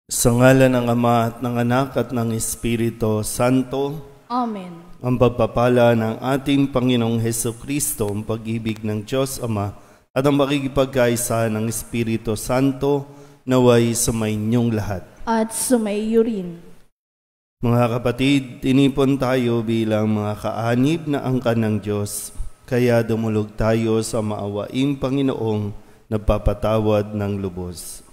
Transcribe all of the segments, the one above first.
Sa ngalan ng Ama at ng Anak at ng Espiritu Santo. Amen. Ang pagpapala ng ating Panginoong Hesukristo, ang pag-ibig ng Diyos Ama at ang makikipagkaisa ng Espiritu Santo naway sumainyong lahat. At sumaiyo rin. Mga kapatid, tinipon tayo bilang mga kaanib na angkan ng Diyos, kaya dumulog tayo sa maawaing Panginoong nagpapatawad ng lubos.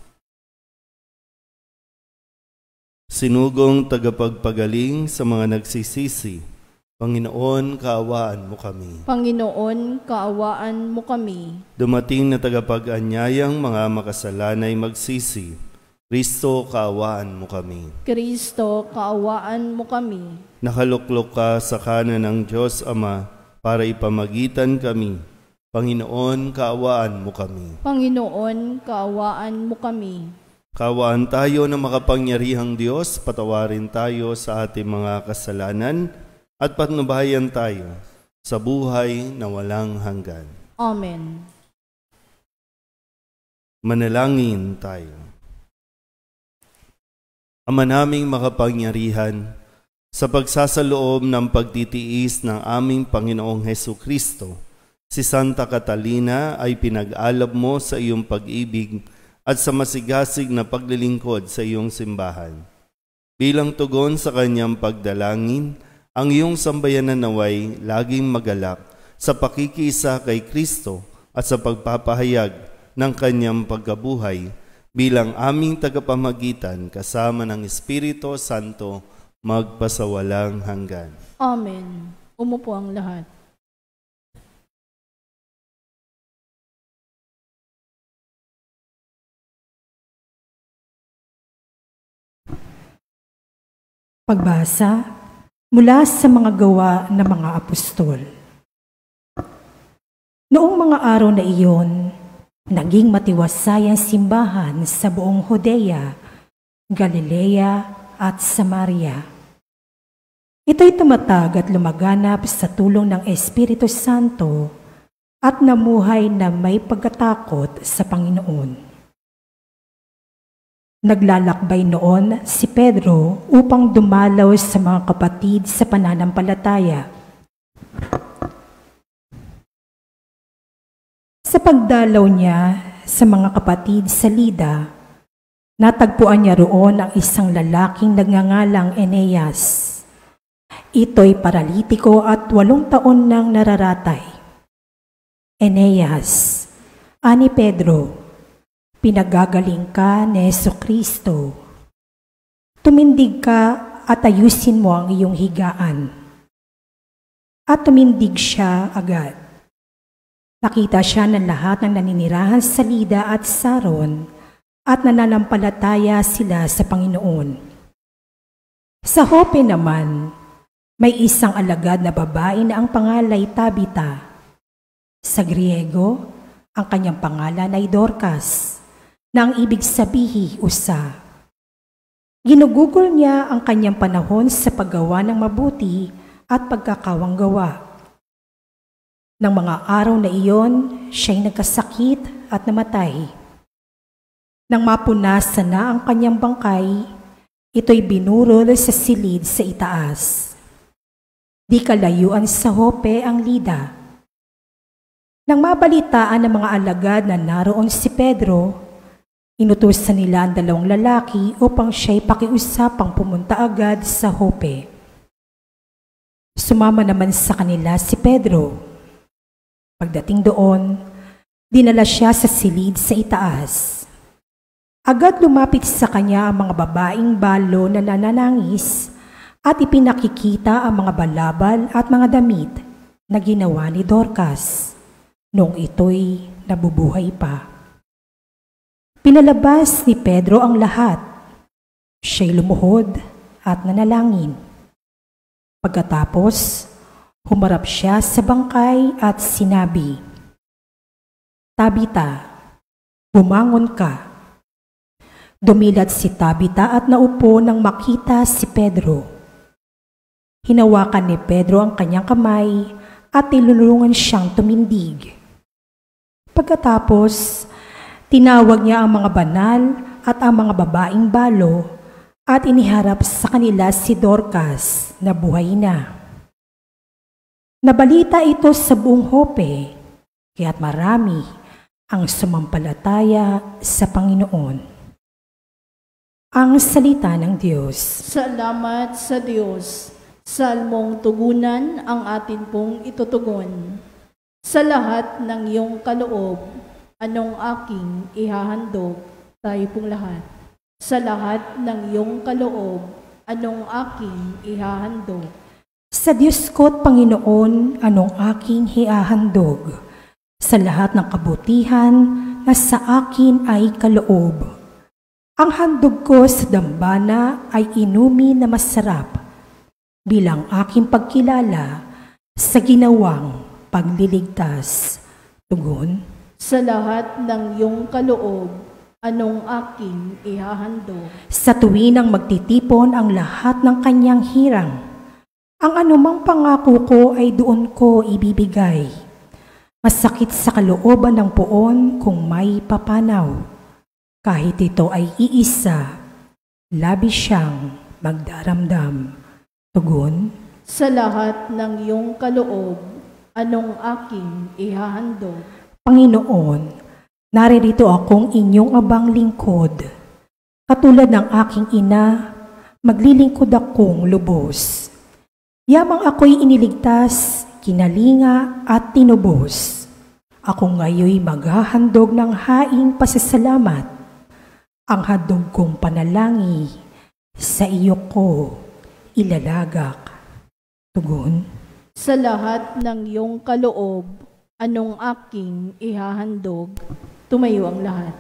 Sinugong tagapagpagaling sa mga nagsisisi, Panginoon, kaawaan mo kami. Panginoon, kaawaan mo kami. Dumating na tagapag-anyayang mga makasalanay magsisi, Kristo, kaawaan mo kami. Kristo, kaawaan mo kami. Nakaluklok ka sa kanan ng Diyos Ama para ipamagitan kami. Panginoon, kaawaan mo kami. Panginoon, kaawaan mo kami. Kaawaan tayo ng makapangyarihang Diyos, patawarin tayo sa ating mga kasalanan at patnubayan tayo sa buhay na walang hanggan. Amen. Manalangin tayo. Ama naming makapangyarihan, sa pagsasaloob ng pagtitiis ng aming Panginoong Hesukristo, si Santa Catalina ay pinag-alab mo sa iyong pag-ibig at sa masigasig na paglilingkod sa iyong simbahan. Bilang tugon sa kanyang pagdalangin, ang iyong sambayanan naway laging magalak sa pakikisa kay Kristo at sa pagpapahayag ng kanyang pagkabuhay bilang aming tagapamagitan kasama ng Espiritu Santo magpasawalang hanggan. Amen. Umupo ang lahat. Pagbasa mula sa mga gawa ng mga apostol. Noong mga araw na iyon, naging matiwasay ang simbahan sa buong Judea, Galilea at Samaria. Ito'y tumatag at lumaganap sa tulong ng Espiritu Santo at namuhay na may pagkatakot sa Panginoon. Naglalakbay noon si Pedro upang dumalaw sa mga kapatid sa pananampalataya. Sa pagdalaw niya sa mga kapatid sa Lida, natagpuan niya roon ang isang lalaking nagngangalang Eneas. Ito'y paralitiko at 8 taon nang nararatay. Eneas, ani Pedro, pinagagaling ka ni Hesukristo. Tumindig ka at ayusin mo ang iyong higaan. At tumindig siya agad. Nakita siya ng lahat ng naninirahan sa Lida at Saron at nananampalataya sila sa Panginoon. Sa Jope naman, may isang alagad na babae na ang pangalay Tabita. Sa Griego, ang kanyang pangalan ay Dorcas, na ang ibig sabihin usa. Ginugugol niya ang kanyang panahon sa paggawa ng mabuti at pagkakawanggawa. Nang mga araw na iyon, siya'y nagkasakit at namatay. Nang mapunasan na ang kanyang bangkay, ito'y binurol sa silid sa itaas. Di kalayuan sa Jope ang Lida. Nang mabalitaan ng mga alagad na naroon si Pedro, inutusan nila ang 2 lalaki upang siya'y pakiusapang pumunta agad sa Jope. Sumama naman sa kanila si Pedro. Pagdating doon, dinala siya sa silid sa itaas. Agad lumapit sa kanya ang mga babaeng balo na nananangis at ipinakikita ang mga balabal at mga damit na ginawa ni Dorcas noong ito'y nabubuhay pa. Pinalabas ni Pedro ang lahat. Siya'y lumuhod at nanalangin. Pagkatapos, humarap siya sa bangkay at sinabi, Tabita, bumangon ka. Dumilat si Tabita at naupo nang makita si Pedro. Hinawakan ni Pedro ang kanyang kamay at tinulungan siyang tumindig. Pagkatapos, tinawag niya ang mga banal at ang mga babaeng balo at iniharap sa kanila si Dorcas na buhay na. Nabalita ito sa buong Joppe, kaya't marami ang sumampalataya sa Panginoon. Ang salita ng Diyos. Salamat sa Diyos. Salmong tugunan ang atin pong itutugon. Sa lahat ng iyong kaloob, anong aking ihahandog, tayo pong lahat. Sa lahat ng iyong kaloob, anong aking ihahandog. Sa Diyos ko't Panginoon, anong aking ihahandog. Sa lahat ng kabutihan na sa akin ay kaloob. Ang handog ko sa dambana ay inumi na masarap, bilang aking pagkilala sa ginawang pagliligtas. Tugon. Sa lahat ng iyong kaloob, anong aking ihahandog. Sa tuwinang magtitipon ang lahat ng kanyang hirang, ang anumang pangako ko ay doon ko ibibigay. Masakit sa kalooban ng poon kung may papanaw. Kahit ito ay iisa, labis siyang magdaramdam. Tugon. Sa lahat ng iyong kaloob, anong aking ihahandog. Panginoon, naririto akong inyong abang lingkod. Katulad ng aking ina, maglilingkod akong lubos. Yamang ako'y iniligtas, kinalinga at tinubos. Ako ngayoy maghahandog ng haing pasasalamat. Ang handog kong panalangin, sa iyo ko ilalagak. Tugon. Sa lahat ng iyong kaloob, anong aking ihahandog. Tumayo ang lahat.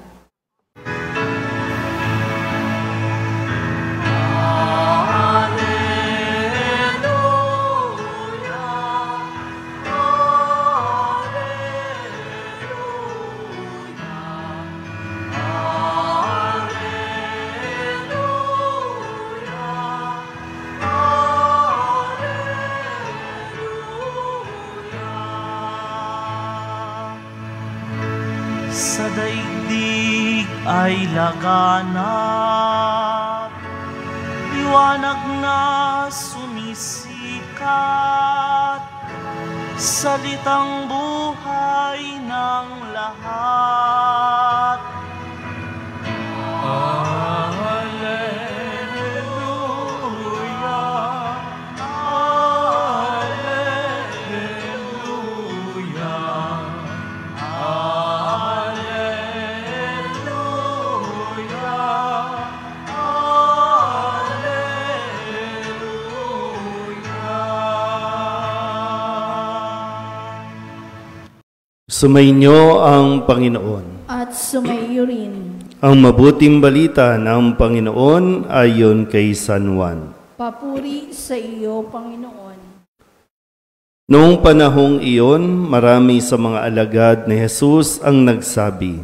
Sa daigdig ay laganap, liwanag na sumisikat, salitang buhay ng lahat. Sumainyo ang Panginoon. At sumaiyo rin. Ang mabuting balita ng Panginoon ayon kay San Juan. Papuri sa iyo, Panginoon. Noong panahong iyon, marami sa mga alagad ni Jesus ang nagsabi,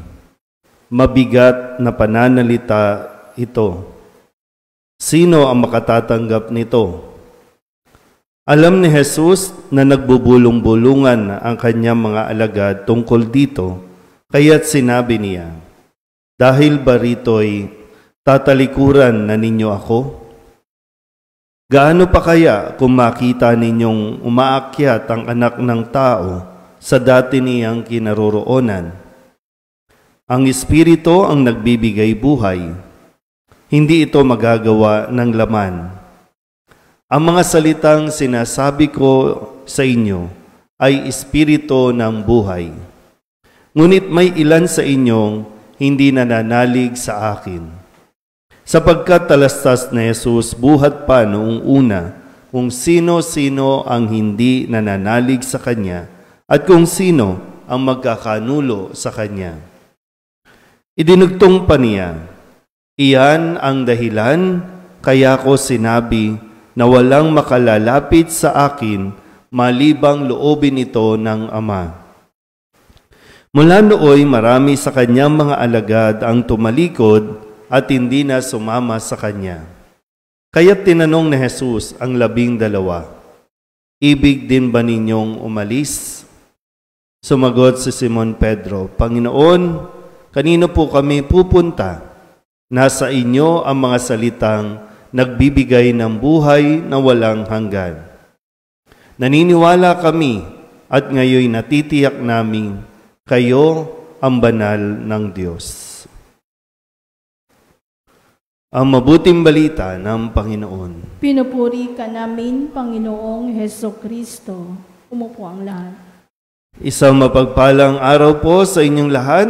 "Mabigat na pananalita ito. Sino ang makatatanggap nito?" Alam ni Jesus na nagbubulong-bulungan ang kanyang mga alagad tungkol dito, kaya't sinabi niya, "Dahil ba rito'y tatalikuran na ninyo ako? Gaano pa kaya kung makita ninyong umaakyat ang anak ng tao sa dati niyang kinaroroonan? Ang Espiritu ang nagbibigay buhay. Hindi ito magagawa ng laman. Ang mga salitang sinasabi ko sa inyo ay espiritu ng buhay. Ngunit may ilan sa inyong hindi nananalig sa akin. Sapagkat talastas na Jesus buhat pa noong una kung sino-sino ang hindi nananalig sa Kanya at kung sino ang magkakanulo sa Kanya. Idinugtong pa niya, "Iyan ang dahilan kaya ko sinabi na walang makalalapit sa akin malibang loobin ito ng Ama." Mula nooy marami sa kanyang mga alagad ang tumalikod at hindi na sumama sa kanya. Kaya't tinanong ni Jesus ang 12, "Ibig din ba ninyong umalis?" Sumagot si Simon Pedro, "Panginoon, kanino po kami pupunta? Nasa inyo ang mga salitang nagbibigay ng buhay na walang hanggan. Naniniwala kami at ngayon natitiyak namin kayo ang banal ng Diyos. Ang mabuting balita ng Panginoon. Pinupuri ka namin, Panginoong Hesukristo. Umupo ang lahat. Isang mapagpalang araw po sa inyong lahat.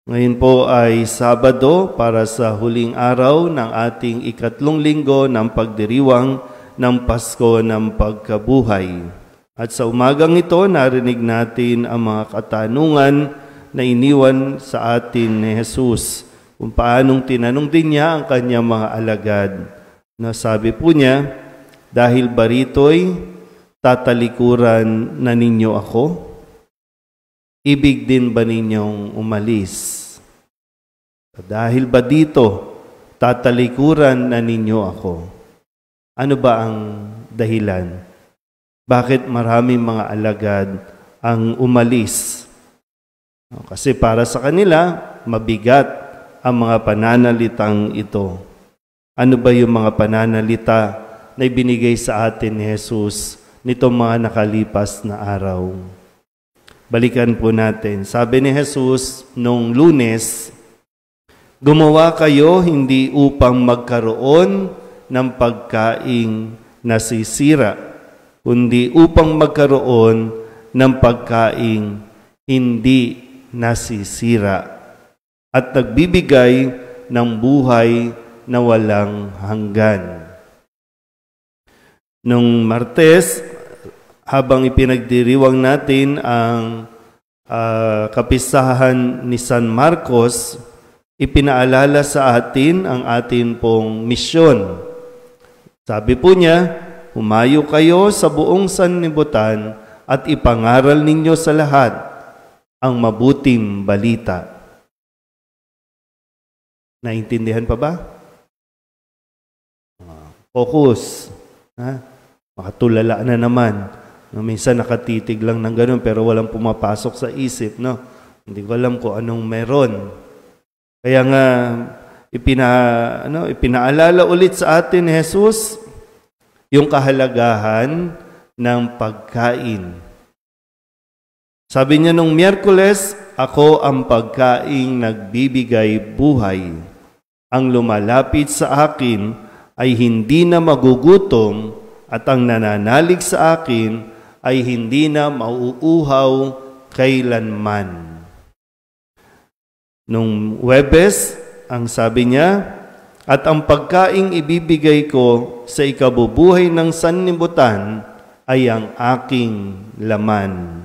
Ngayon po ay Sabado para sa huling araw ng ating ikatlong linggo ng pagdiriwang ng Pasko ng Pagkabuhay. At sa umagang ito, narinig natin ang mga katanungan na iniwan sa atin ni Jesus, kung paanong tinanong din niya ang kanyang mga alagad. Na sabi po niya, dahil ba rito'y tatalikuran na ninyo ako? Ibig din ba ninyong umalis? Dahil ba dito tatalikuran na ninyo ako? Ano ba ang dahilan? Bakit maraming mga alagad ang umalis? Kasi para sa kanila, mabigat ang mga pananalitang ito. Ano ba yung mga pananalita na ibinigay sa atin ni Jesus nitong mga nakalipas na araw? Balikan po natin. Sabi ni Jesus nung Lunes, gumawa kayo hindi upang magkaroon ng pagkaing nasisira, kundi upang magkaroon ng pagkaing hindi nasisira at nagbibigay ng buhay na walang hanggan. Nung Martes, habang ipinagdiriwang natin ang kapistahan ni San Marcos, ipinaalala sa atin ang atin pong misyon. Sabi po niya, humayo kayo sa buong sanlibutan at ipangaral ninyo sa lahat ang mabuting balita. Naintindihan pa ba? Focus. Makatulala na naman. Minsan nakatitig lang ng ganun pero walang pumapasok sa isip. No? Hindi ko alam kung anong meron. Kaya nga, ipinaalala ulit sa atin ni Jesus yung kahalagahan ng pagkain. Sabi niya nung Miyerkules, ako ang pagkaing nagbibigay buhay. Ang lumalapit sa akin ay hindi na magugutom at ang nananalig sa akin ay hindi na mauuhaw kailanman. Nung Huwebes, ang sabi niya, at ang pagkaing ibibigay ko sa ikabubuhay ng sanlibutan ay ang aking laman.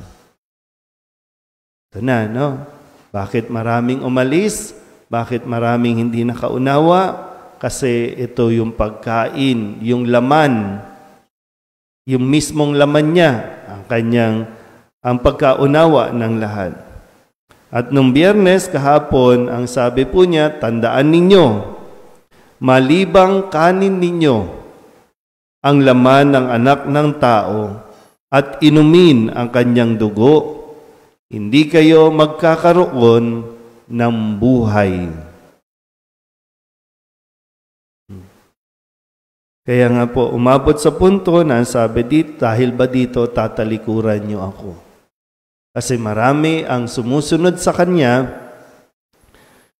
Ito na, no? Bakit maraming umalis? Bakit maraming hindi nakaunawa? Kasi ito yung pagkain, yung laman, yung mismong laman niya, ang pagkaunawa ng lahat. At nung Biyernes kahapon, ang sabi po niya, tandaan ninyo, malibang kanin ninyo ang laman ng anak ng tao at inumin ang kanyang dugo, hindi kayo magkakaroon ng buhay. Kaya nga po, umabot sa punto na sabi dito, dahil ba dito tatalikuran niyo ako? Kasi marami ang sumusunod sa kanya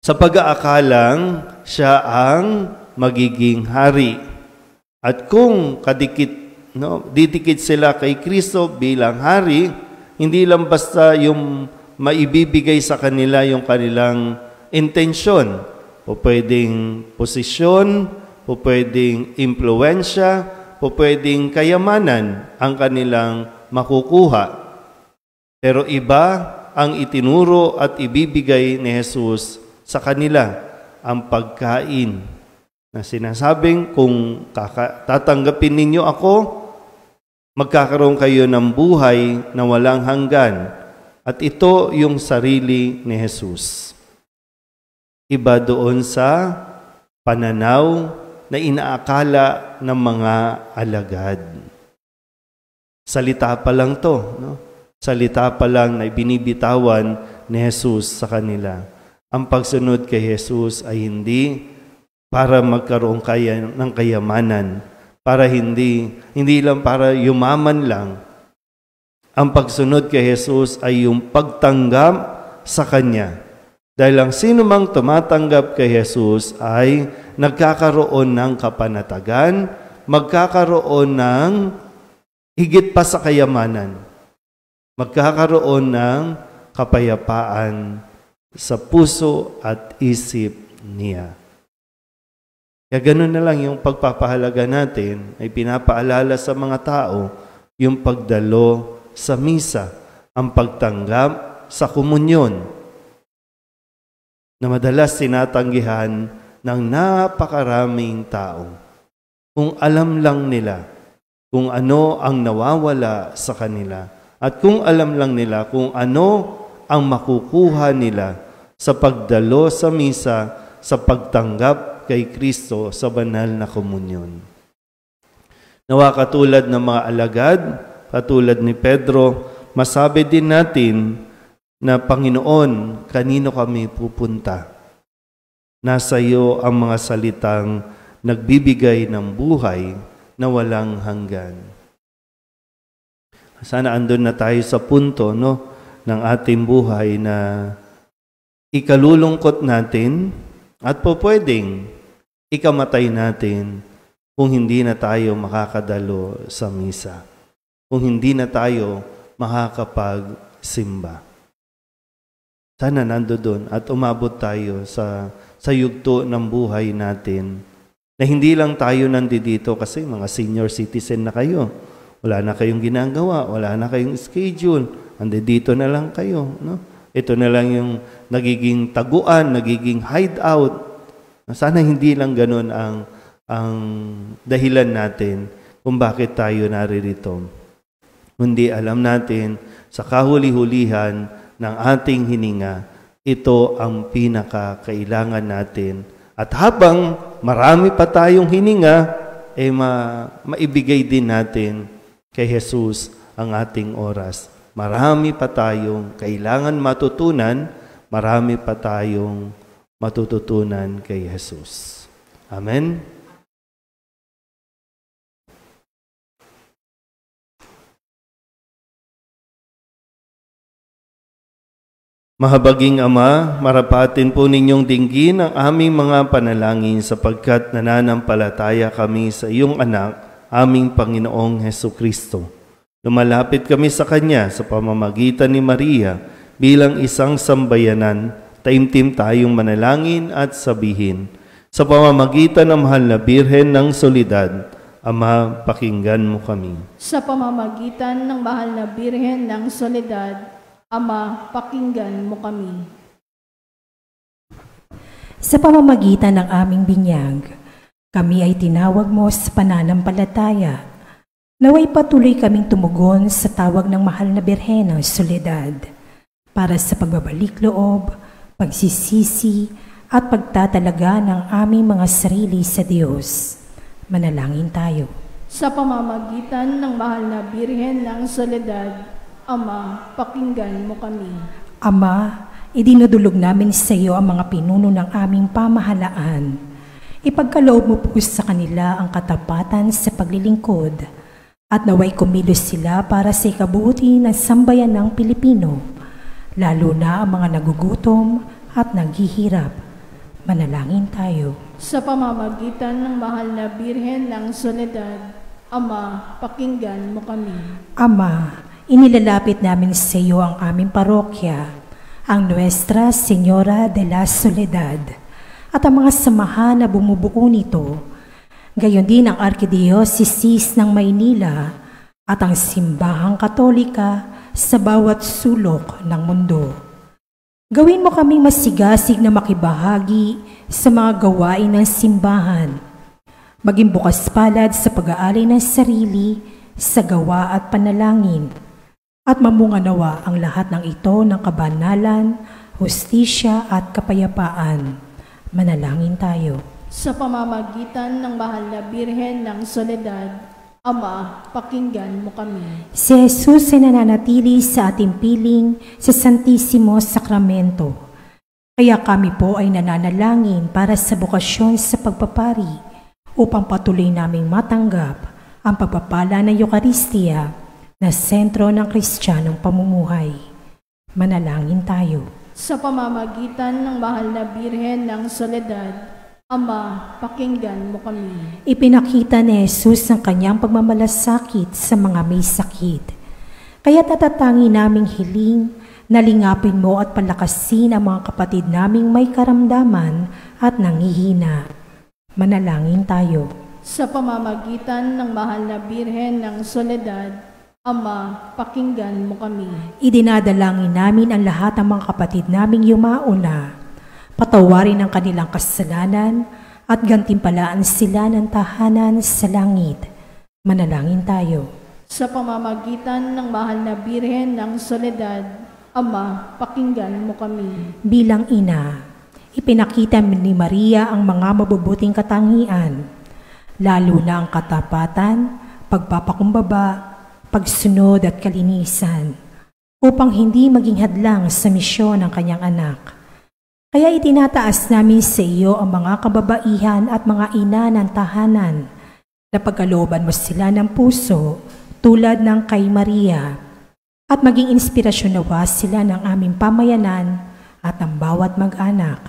sa pag-aakalang siya ang magiging hari. At kung didikit sila kay Kristo bilang hari, hindi lang basta yung maibibigay sa kanila yung kanilang intensyon. O pwedeng posisyon, o pwedeng impluwensya, o pwedeng kayamanan ang kanilang makukuha. Pero iba ang itinuro at ibibigay ni Jesus sa kanila, ang pagkain. Na sinasabing kung tatanggapin ninyo ako, magkakaroon kayo ng buhay na walang hanggan. At ito yung sarili ni Jesus. Iba doon sa pananaw na inaakala ng mga alagad. Salita pa lang to, no? Salita pa lang na binibitawan ni Jesus sa kanila. Ang pagsunod kay Jesus ay hindi para magkaroon ng kayamanan, para hindi lang para yumaman lang. Ang pagsunod kay Jesus ay yung pagtanggap sa Kanya. Dahil ang sino mang tumatanggap kay Jesus ay nagkakaroon ng kapanatagan, magkakaroon ng higit pa sa kayamanan, magkakaroon ng kapayapaan sa puso at isip niya. Kaya ganun na lang yung pagpapahalaga natin ay pinapaalala sa mga tao yung pagdalo sa misa, ang pagtanggap sa komunyon na madalas tinatanggihan ng napakaraming tao. Kung alam lang nila kung ano ang nawawala sa kanila at kung alam lang nila kung ano ang makukuha nila sa pagdalo sa misa, sa pagtanggap kay Kristo sa banal na komunyon. Nawa katulad ng mga alagad, katulad ni Pedro, masabi din natin na Panginoon, kanino kami pupunta? Nasa iyo ang mga salitang nagbibigay ng buhay na walang hanggan. Sana andun na tayo sa punto ng ating buhay na ikalulungkot natin at po pwedeng ikamatay natin kung hindi na tayo makakadalo sa misa, kung hindi na tayo makakapagsimba. Sana nandoon at umabot tayo sa yugto ng buhay natin na hindi lang tayo nandito kasi mga senior citizen na kayo. Wala na kayong ginagawa, wala na kayong schedule, andito na lang kayo. Ito na lang yung nagiging taguan, nagiging hideout. Sana hindi lang ganun ang dahilan natin kung bakit tayo naririto. Kundi alam natin sa kahuli-hulihan ng ating hininga, ito ang pinakakailangan natin. At habang marami pa tayong hininga, maibigay din natin kay Jesus ang ating oras. Marami pa tayong kailangan matutunan, marami pa tayong matututunan kay Jesus. Amen? Mahabaging Ama, marapatin po ninyong dinggin ang aming mga panalangin sapagkat nananampalataya kami sa iyong anak, aming Panginoong Hesukristo. Lumalapit kami sa Kanya sa pamamagitan ni Maria bilang isang sambayanan, taimtim tayong manalangin at sabihin. Sa pamamagitan ng mahal na Birhen ng Soledad, Ama, pakinggan mo kami. Sa pamamagitan ng mahal na Birhen ng Soledad, Ama, pakinggan mo kami. Sa pamamagitan ng aming binyag, kami ay tinawag mo sa pananampalataya. Naway patuloy kaming tumugon sa tawag ng mahal na Birhen ng Soledad para sa pagbabalik loob, pagsisisi at pagtatalaga ng aming mga sarili sa Diyos. Manalangin tayo. Sa pamamagitan ng mahal na Birhen ng Soledad, Ama, pakinggan mo kami. Ama, idinudulog namin sa iyo ang mga pinuno ng aming pamahalaan. Ipagkaloob mo po sa kanila ang katapatan sa paglilingkod at naway kumilos sila para sa ikabuti ng sambayan ng Pilipino, lalo na ang mga nagugutom at naghihirap. Manalangin tayo. Sa pamamagitan ng mahal na Birhen ng Soledad, Ama, pakinggan mo kami. Ama, inilalapit namin sa iyo ang aming parokya, ang Nuestra Señora de la Soledad, at ang mga samahan na bumubuo nito, gayon din ang Arkidiocese ng Maynila at ang Simbahang Katolika sa bawat sulok ng mundo. Gawin mo kaming masigasig na makibahagi sa mga gawain ng simbahan, maging bukas palad sa pag-aalay ng sarili sa gawa at panalangin, at mamunga nawa ang lahat ng ito ng kabanalan, hustisya at kapayapaan. Manalangin tayo. Sa pamamagitan ng mahal na Birhen ng Soledad, Ama, pakinggan mo kami. Si Jesus ay nananatili sa ating piling sa Santisimo Sakramento. Kaya kami po ay nananalangin para sa bukasyon sa pagpapari upang patuloy naming matanggap ang pagpapala ng Eucharistia na sentro ng Kristiyanong pamumuhay. Manalangin tayo. Sa pamamagitan ng mahal na Birhen ng Soledad, Ama, pakinggan mo kami. Ipinakita ni Jesus ang kanyang pagmamalasakit sa mga may sakit. Kaya natatangi naming hiling na lingapin mo at palakasin ang mga kapatid naming may karamdaman at nanghihina. Manalangin tayo. Sa pamamagitan ng mahal na Birhen ng Soledad, Ama, pakinggan mo kami. Idinadalangin namin ang lahat ng mga kapatid naming yumauna. Patawarin ang kanilang kasalanan at gantimpalaan sila ng tahanan sa langit. Manalangin tayo. Sa pamamagitan ng mahal na Birhen ng Soledad, Ama, pakinggan mo kami. Bilang ina, ipinakita ni Maria ang mga mabubuting katangian, lalo na ang katapatan, pagpapakumbaba, pagsunod at kalinisan, upang hindi maging hadlang sa misyon ng kanyang anak. Kaya itinataas namin sa iyo ang mga kababaihan at mga ina ng tahanan na pagkalooban mo sila ng puso tulad ng kay Maria at maging inspirasyon nawa sila ng aming pamayanan at ang bawat mag-anak.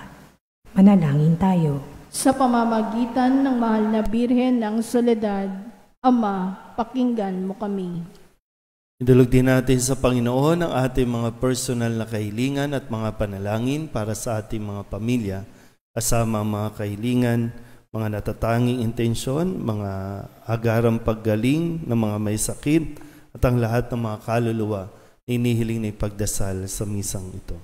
Manalangin tayo. Sa pamamagitan ng mahal na Birhen ng Soledad, Ama, pakinggan mo kami. Idulog din natin sa Panginoon ang ating mga personal na kahilingan at mga panalangin para sa ating mga pamilya, kasama ang mga kahilingan, mga natatanging intensyon, mga agarang paggaling ng mga may sakit, at ang lahat ng mga kaluluwa na inihiling na ipagdasal sa misang ito.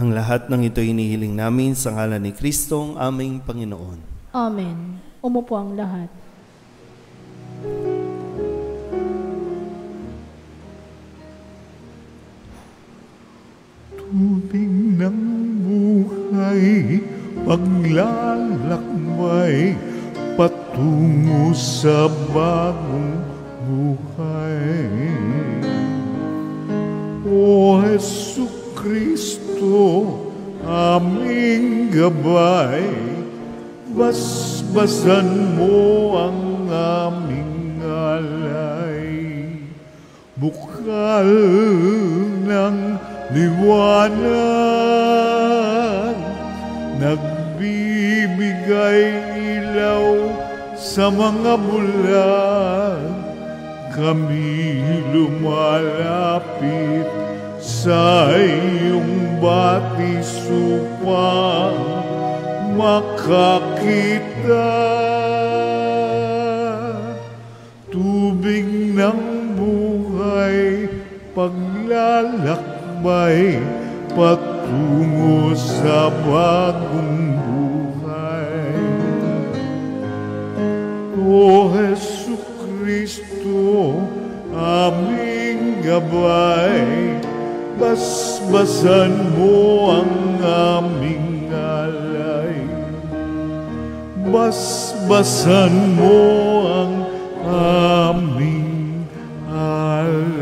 Ang lahat ng ito inihiling namin sa ngalan ni Kristo, ang aming Panginoon. Amen. Umupo ang lahat. Tubig ng buhay, paglalakbay, patungo sa bagong buhay. O Jesucristo, aming gabay, basbasan mo ang aming alay. Bukal ng liwanag, nagbibigay ilaw sa mga bulag. Kami lumalapit sa iyong batis upang makakita. Tubig ng buhay, paglalakbay, patungo sa bagong buhay. O Jesucristo, aming gabay, basbasan mo ang aming alay. Basbasan mo ang aming alay.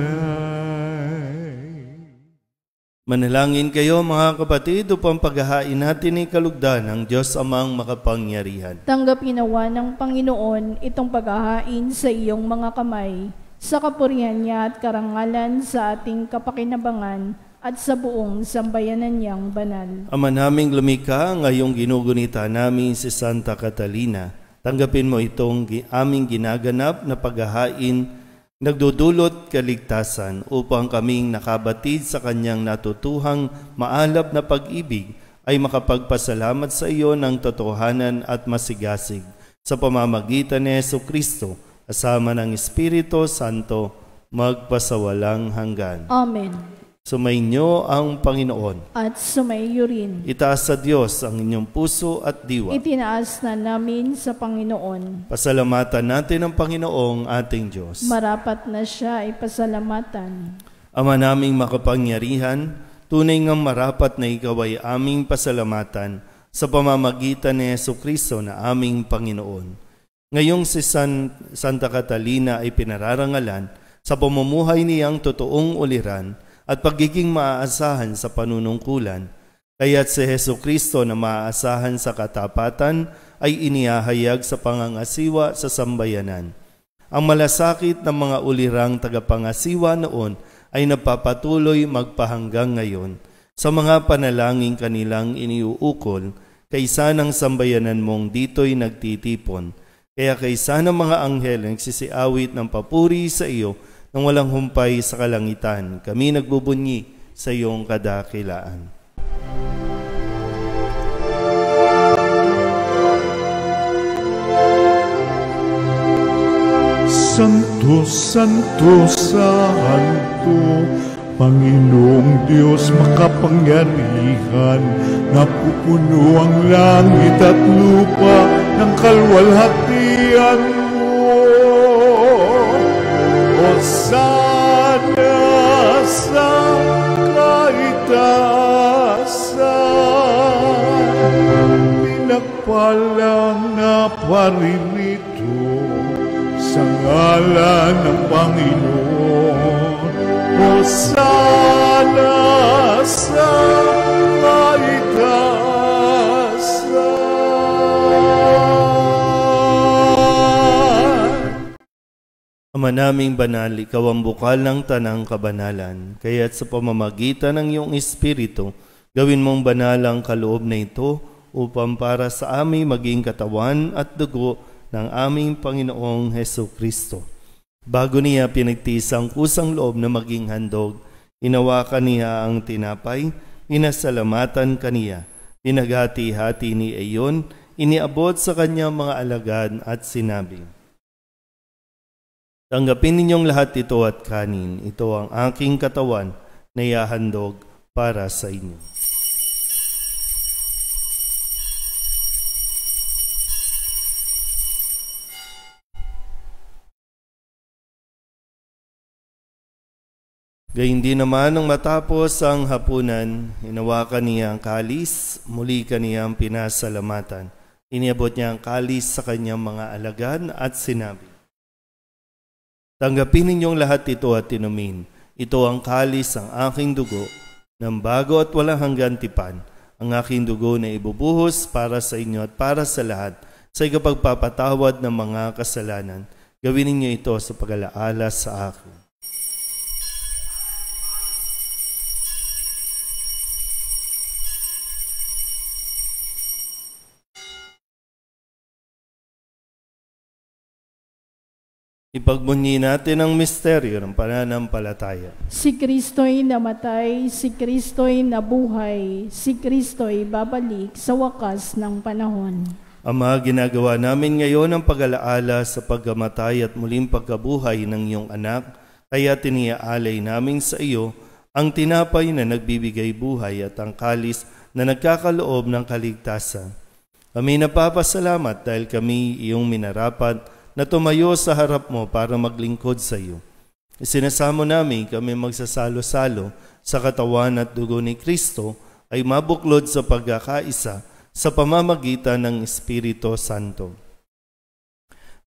Manalangin kayo mga kapatid upang paghahain natin ay kalugdan ng Diyos Amang makapangyarihan. Tanggapin nawa ng Panginoon itong paghahain sa iyong mga kamay, sa kapurihan niya at karangalan sa ating kapakinabangan at sa buong sambayanan niyang banal. Ama naming lumikha, ngayong ginugunita namin si Santa Catalina, tanggapin mo itong aming ginaganap na paghahain, nagdudulot kaligtasan upang kaming nakabatid sa kanyang natutuhang maalab na pag-ibig ay makapagpasalamat sa iyo ng totohanan at masigasig sa pamamagitan ni Jesucristo, kasama ng Espiritu Santo, magpasawalang hanggan. Amen. Sumainyo ang Panginoon. At sumaiyo rin. Itaas sa Diyos ang inyong puso at diwa. Itinaas na namin sa Panginoon. Pasalamatan natin ang Panginoong ating Diyos. Marapat na siya ay pasalamatan. Ama naming makapangyarihan, tunay ngang marapat na ikaw ay aming pasalamatan sa pamamagitan ni Jesucristo na aming Panginoon. Ngayong si Santa Catalina ay pinararangalan sa pamumuhay niyang totoong uliran at pagiging maaasahan sa panunungkulan. Kaya't si Hesukristo na maaasahan sa katapatan ay inihahayag sa pangangasiwa sa sambayanan. Ang malasakit ng mga ulirang tagapangasiwa noon ay napapatuloy magpahanggang ngayon sa mga panalangin kanilang iniuukol, kaysa ng sambayanan mong dito'y nagtitipon. Kaya kaysa ng mga anghel nagsisiawit ng papuri sa iyo nang walang humpay sa kalangitan, kami nagbubunyi sa iyong kadakilaan. Santo, Santo, Santo, Panginoong Diyos makapangyarihan, napupuno ang langit at lupa ng kalwalhatian mo. Hosana sa kaitaasan, pinagpalang na paririto sa ngalan ng Panginoon. Hosana sa kaitaasan. Ama naming banal, ikaw ang bukal ng tanang kabanalan, kaya't sa pamamagitan ng iyong Espiritu, gawin mong banal ang kaloob na ito upang para sa aming maging katawan at dugo ng aming Panginoong Hesukristo. Bago niya pinagtiis ang kusang loob na maging handog, inawakan niya ang tinapay, inasalamatan kaniya, pinaghati-hati ni iyon, iniabot sa kanyang mga alagad at sinabi, tanggapin ninyong lahat ito at kanin, ito ang aking katawan na ihahandog para sa inyo. Gayun din naman nung matapos ang hapunan, hinawakan niya ang kalis, muli kaniyang pinasalamatan. Iniabot niya ang kalis sa kanyang mga alagad at sinabi, tanggapin ninyong lahat ito at inumin. Ito ang kalis ng aking dugo, ng bago at walang hanggan tipan, ang aking dugo na ibubuhos para sa inyo at para sa lahat, sa ikapagpapatawad ng mga kasalanan. Gawin ninyo ito sa pag-alaala sa akin. Ipagbunyi natin ang misteryo ng pananampalataya. Si Kristo'y namatay, si Kristo'y nabuhay, si Kristo'y babalik sa wakas ng panahon. Ama, ginagawa namin ngayon ang pag-alaala sa pagkamatay at muling pagkabuhay ng iyong anak, kaya tiniaalay namin sa iyo ang tinapay na nagbibigay buhay at ang kalis na nagkakaloob ng kaligtasan. Kami napapasalamat dahil kami iyong minarapat na tumayo sa harap mo para maglingkod sa iyo. Isinasamo namin kami magsasalo-salo sa katawan at dugo ni Kristo ay mabuklod sa pagkakaisa sa pamamagitan ng Espiritu Santo.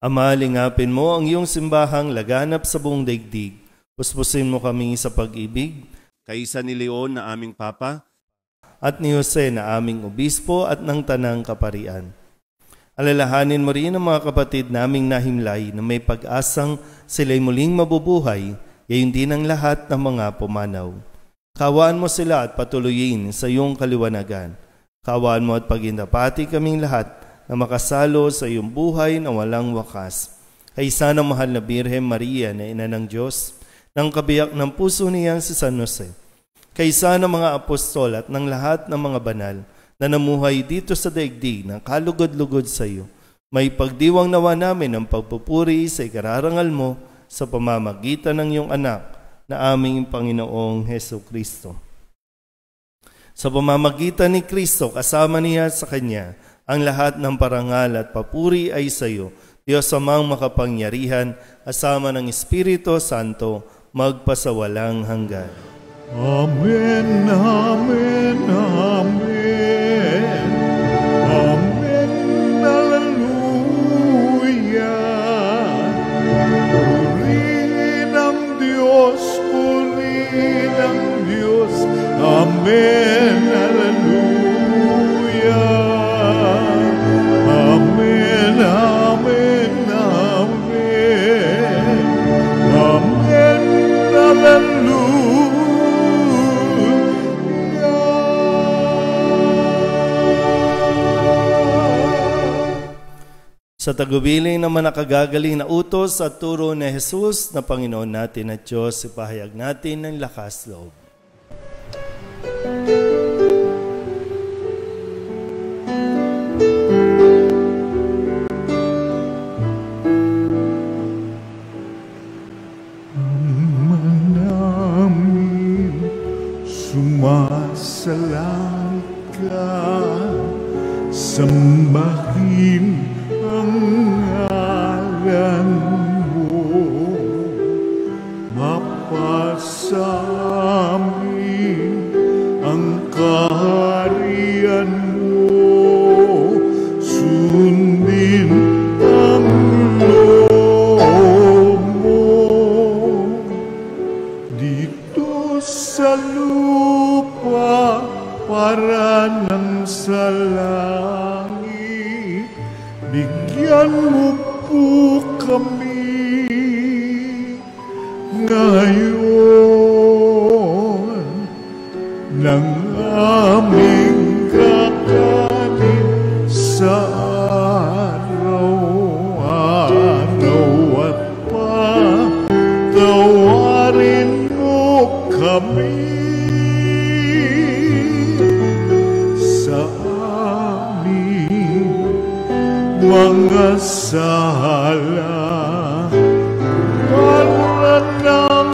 Ama, lingapin mo ang iyong simbahang laganap sa buong daigdig. Puspusin mo kami sa pag-ibig, kaisa ni Leon na aming Papa, at ni Jose na aming Obispo at ng Tanang Kaparian. Alalahanin mo rin ang mga kapatid naming nahimlay na may pag-asang sila'y muling mabubuhay, gayon din ang lahat ng mga pumanaw. Kawaan mo sila at patuloyin sa iyong kaliwanagan. Kawaan mo at pagindapati kaming lahat na makasalo sa iyong buhay na walang wakas. Kaisa ng mahal na Birhen Maria na Ina ng Diyos, ng kabiyak ng puso niyang si San Jose, kaisa ng mga apostol at ng lahat ng mga banal na namuhay dito sa daigdig ng kalugod-lugod sa iyo, may pagdiwang nawa namin ang pagpupuri sa ikararangal mo sa pamamagitan ng iyong anak na aming Panginoong Hesukristo. Sa pamamagitan ni Kristo, kasama niya sa Kanya, ang lahat ng parangal at papuri ay sa iyo, Diyos Amang makapangyarihan, kasama ng Espiritu Santo, magpasawalang hanggan. Amen, amen, amen. Amen, hallelujah. Purihin ang Sa tagubilin naman nakagagaling na utos at turo ni Jesus na Panginoon natin at Diyos, ipahayag natin ng lakas loob. Sumasalang ka, sambahin ang ngalan mo, mapasamin ang kaharian mo, sundin ang loob mo dito sa lupa para nang sa langit. Bigyan mo po kami ngayon ng aming kakanin sa araw-araw at patawarin mo kami sa aming mga sala para ng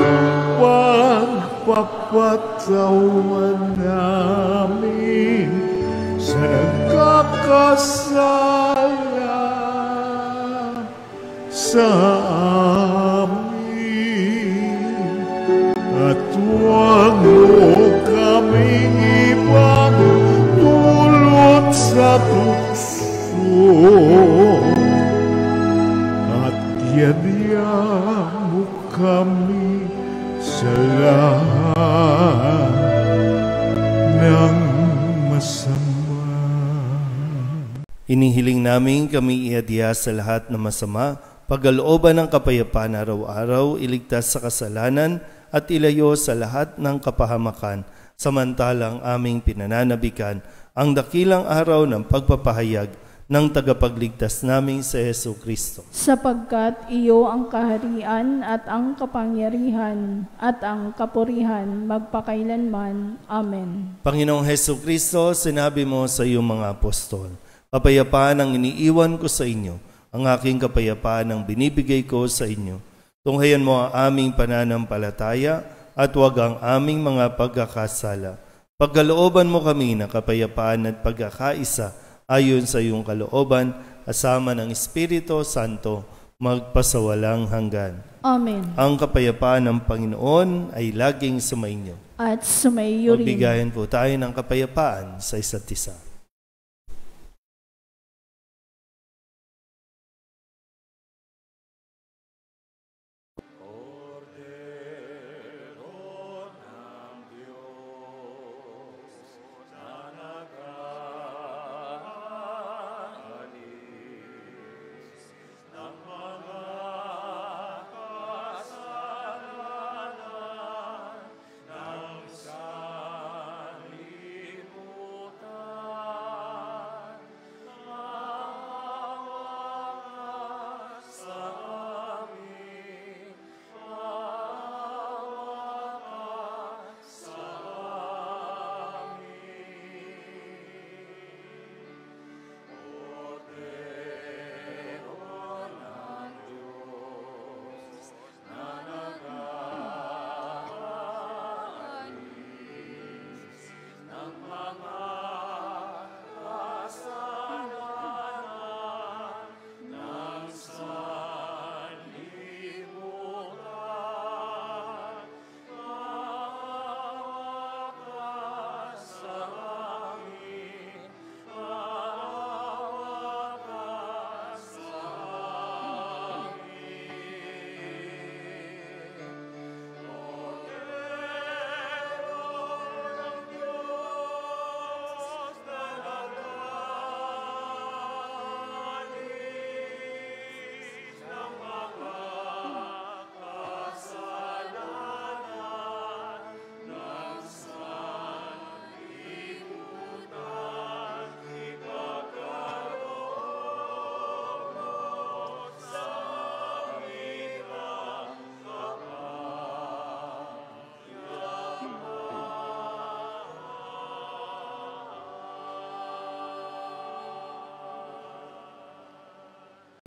pagpapatawan namin sa nagkakasala sa amin, at huwag mo kaming ipagdulot sa tukso, at yadya mo kami sa lahat ng masama. Inihiling namin kami iadya sa lahat ng masama, pagkalooban ng kapayapaan araw-araw, iligtas sa kasalanan at ilayo sa lahat ng kapahamakan, samantalang aming pinananabikan ang dakilang araw ng pagpapahayag ng tagapagligtas naming sa Hesu Kristo. Sapagkat iyo ang kaharian at ang kapangyarihan at ang kapurihan magpakailanman. Amen. Panginoong Hesu Kristo, sinabi mo sa iyong mga apostol, kapayapaan ang iniiwan ko sa inyo, ang aking kapayapaan ang binibigay ko sa inyo. Tunghayan mo ang aming pananampalataya at huwag ang aming mga pagkakasala. Pagkalooban mo kami ng kapayapaan at pagkakaisa ayon sa iyong kalooban, kasama ng Espiritu Santo, magpasawalang hanggan. Amen. Ang kapayapaan ng Panginoon ay laging sumainyo. At sumaiyo rin. Magbigayan po tayo ng kapayapaan sa isa't isa.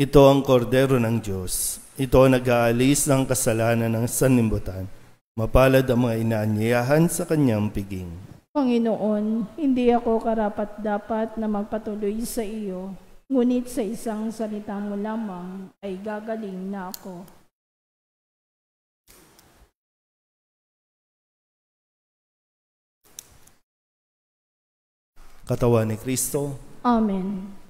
Ito ang kordero ng Diyos. Ito ang nag-aalis ng kasalanan ng sanlibutan. Mapalad ang mga inaanyayahan sa kanyang piging. Panginoon, hindi ako karapat-dapat na magpatuloy sa iyo, ngunit sa isang salita mo lamang ay gagaling na ako. Katawan ni Kristo. Amen.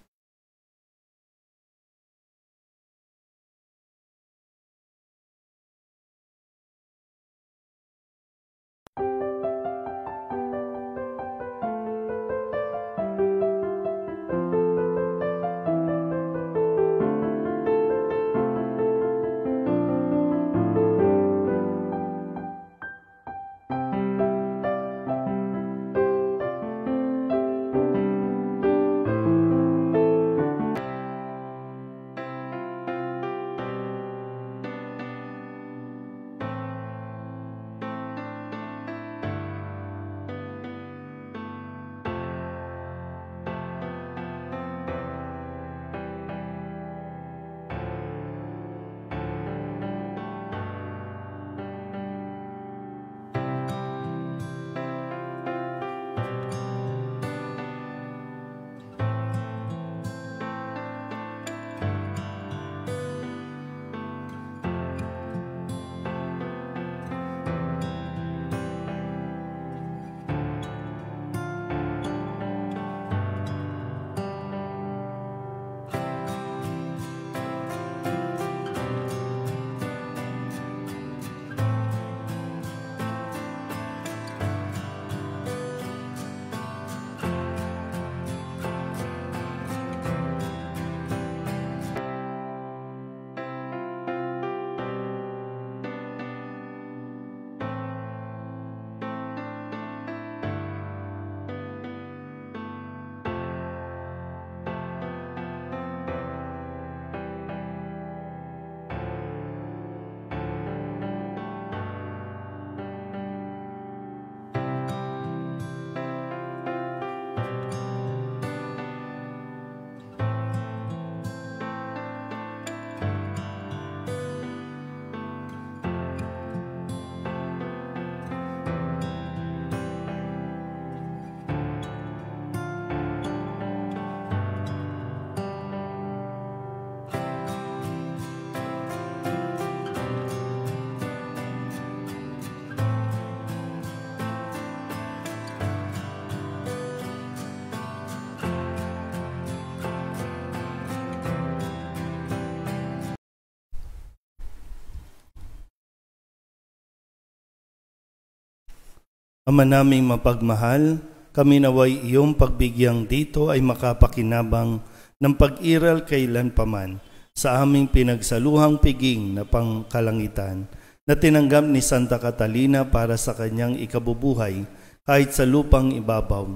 Ama naming mapagmahal, kami naway iyong pagbigyang dito ay makapakinabang ng pag-iral kailanpaman sa aming pinagsaluhang piging na pangkalangitan na tinanggap ni Santa Catalina para sa kanyang ikabubuhay kahit sa lupang ibabaw.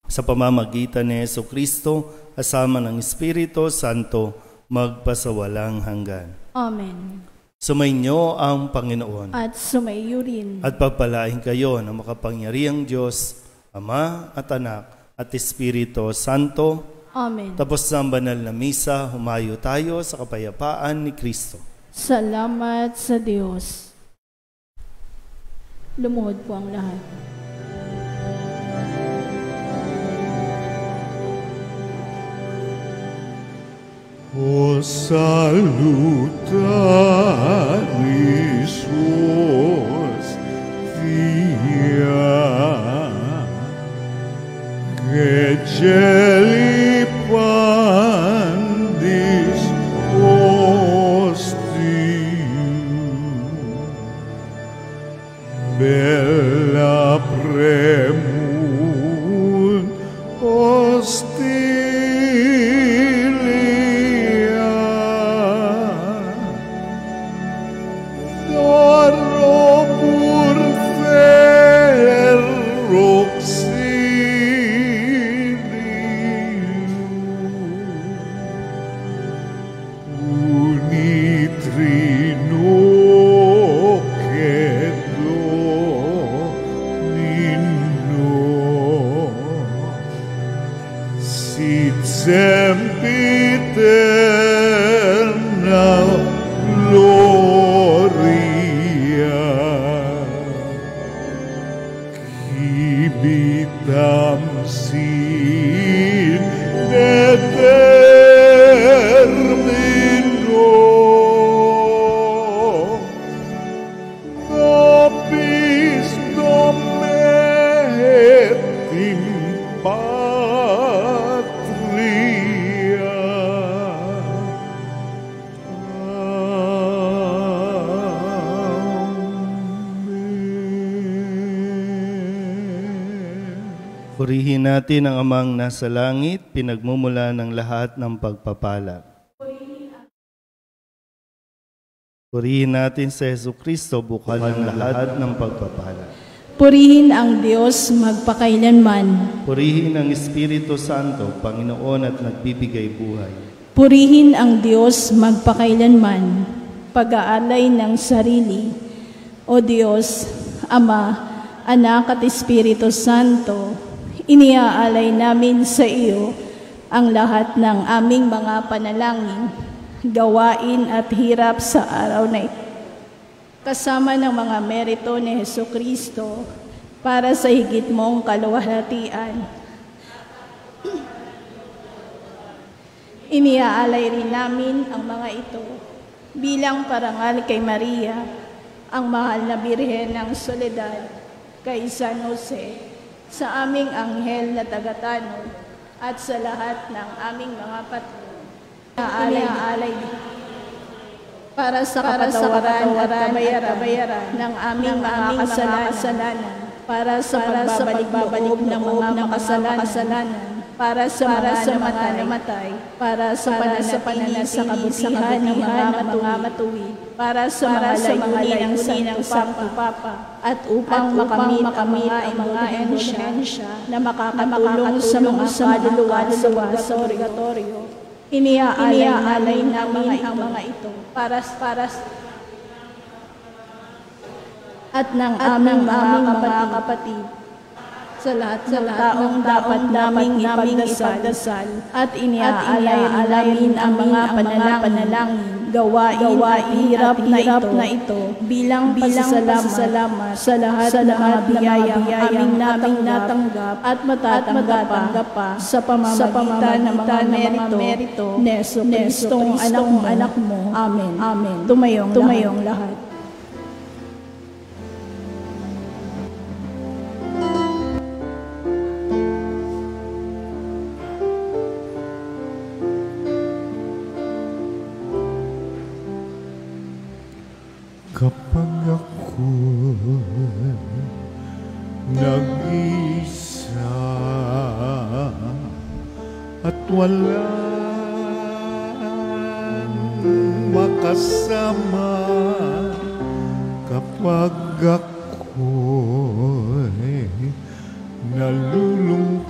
Sa pamamagitan ni Jesucristo, kasama ng Espiritu Santo, magpasawalang hanggan. Amen. Sumainyo ang Panginoon. At sumaiyo rin. At pagpalain kayo ng makapangyarihang Diyos, Ama at Anak at Espiritu Santo. Amen. Tapos sa banal na misa, humayo tayo sa kapayapaan ni Kristo. Salamat sa Diyos. Lumuhod po ang lahat. O salutaris vos, Via, que celi pandis ostium, bella premunt ostium, sit sempiter sin determino. Nobis Domine in patria. Purihin natin ang Amang nasa langit, pinagmumula ng lahat ng pagpapala. Purihin natin sa Jesucristo, bukal ng lahat ng pagpapala. Purihin ang Diyos magpakailanman. Purihin ang Espiritu Santo, Panginoon at nagbibigay buhay. Purihin ang Diyos magpakailanman. Pag-aalay ng sarili. O Diyos, Ama, Anak at Espiritu Santo, iniaalay namin sa iyo ang lahat ng aming mga panalangin, gawain at hirap sa araw na ito, kasama ng mga merito ni Jesucristo para sa higit mong kaluwalhatian. Iniaalay rin namin ang mga ito bilang parangal kay Maria, ang mahal na Birhen ng Soledad, kay San Jose, sa aming anghel na tagatanod, at sa lahat ng aming mga patuloy. Iniaalay para sa kapatawaran at kabayaran ng aming mga kasalanan, para sa pagbabalik ng mga makasalanan, para sa mga namatay, para sa pananatili sa kabutihan ng mga matuwid, para sa mga layunin ng Santo Papa, at upang makamit ang mga endurensya na makakatulong sa mga kaluluwa sa purgatorio. Iniaalay namin ang mga ito para at ng aming mga kapatid sa lahat ng taong dapat naming ipagdasal, at iniaalay namin ang mga panalangin, gawain hirap na ito bilang pasasalamat sa lahat ng mga biyayang aming natanggap at matatanggap pa sa pamamagitan ng mga merito ni Jesucristong anak mo. Amen. Tumayong lahat. Kapag ako nag-isa at walang makasama, kapag ako'y nalulungkot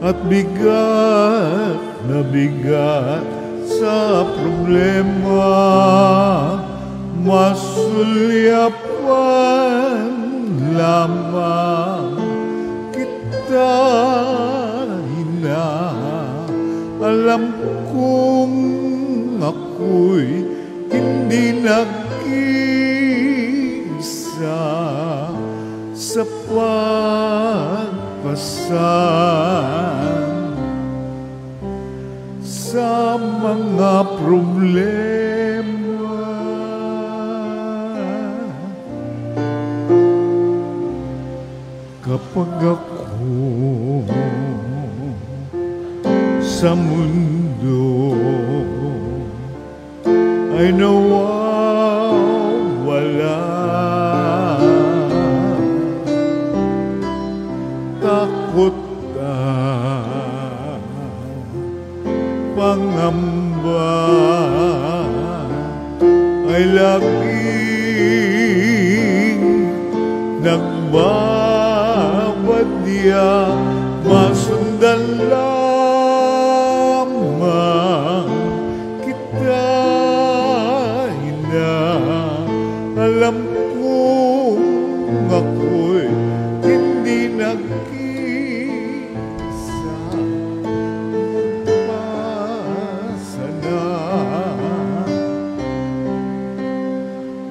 at bigat na bigat sa problema, masulyapan lamang kita, ina. Alam kong ako'y hindi nag-isa sa pagpasan sa mga problema. Kapag ako sa mundo ay nawawala, takot pangamba ay laging nagbabadya, masundan lamang kita, ina. Alam kong ako'y hindi nag-isa,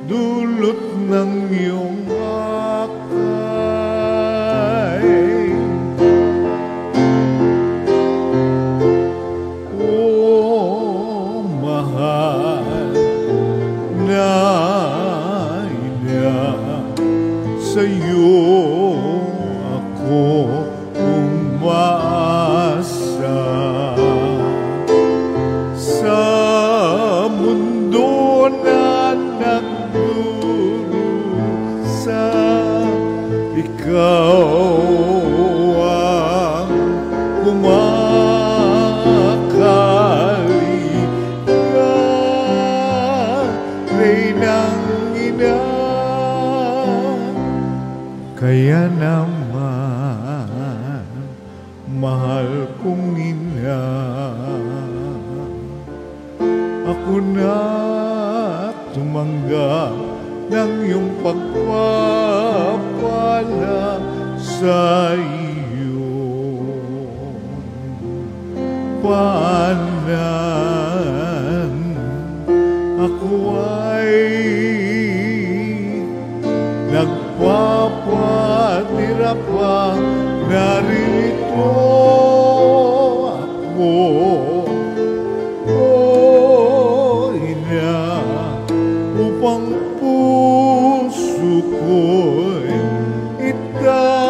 dulot ng iyong akal ikaw ang kumakalinga, Reynang Ina. Kaya naman, mahal kong ina, ako na tumanggap ng iyong pagpapala sa iyong paanan. Ako ay nagpapatira pa, narito ako, O Ina, upang puso ko'y italaga,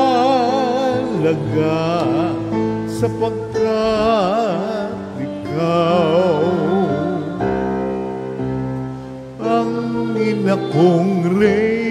sapagkat ikaw ang ina kong Reyna.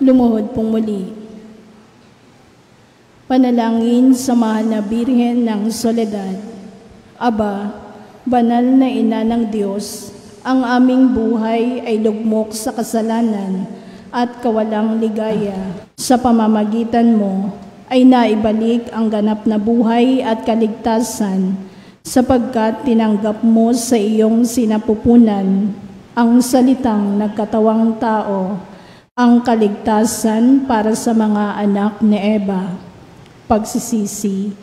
Lumuhod pong muli. Panalangin sa mahal na Birhen ng Soledad. Aba, banal na ina ng Diyos, ang aming buhay ay lugmok sa kasalanan at kawalang ligaya. Sa pamamagitan mo ay naibalik ang ganap na buhay at kaligtasan, sapagkat tinanggap mo sa iyong sinapupunan ang salitang nagkatawang tao, ang kaligtasan para sa mga anak ni Eva. Pagsisisi.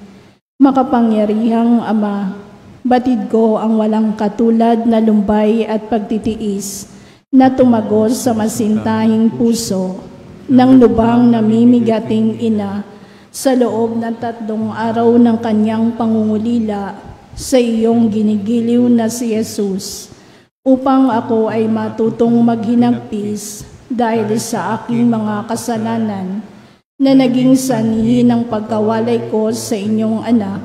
Makapangyarihang Ama, batid ko ang walang katulad na lumbay at pagtitiis na tumagos sa masintahing puso ng lubhang namimigating ina sa loob ng 3 araw ng kanyang pangungulila sa iyong ginigiliw na si Jesus, upang ako ay matutong maghinagpis dahil sa aking mga kasalanan na naging sanhi ng pagkawalay ko sa inyong anak.